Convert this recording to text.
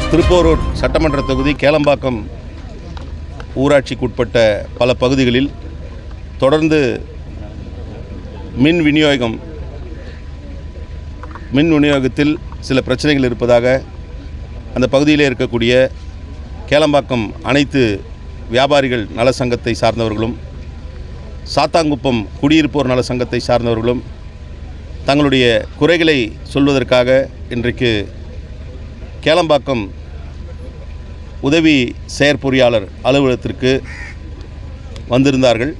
திருப்போரூர் சட்டமன்ற தொகுதி கேளம்பாக்கம் ஊராட்சிக்குட்பட்ட பல பகுதிகளில் தொடர்ந்து மின் விநியோகத்தில் சில பிரச்சனைகள் இருப்பதாக அந்த பகுதியில் இருக்கக்கூடிய கேளம்பாக்கம் அனைத்து வியாபாரிகள் நல சங்கத்தை சார்ந்தவர்களும் சாத்தாங்குப்பம் குடியிருப்போர் நல சங்கத்தை சார்ந்தவர்களும் தங்களுடைய குறைகளை சொல்வதற்காக இன்றைக்கு கேளம்பாக்கம் உதவி செயற்பொறியாளர் அலுவலகத்திற்கு வந்திருந்தார்கள்.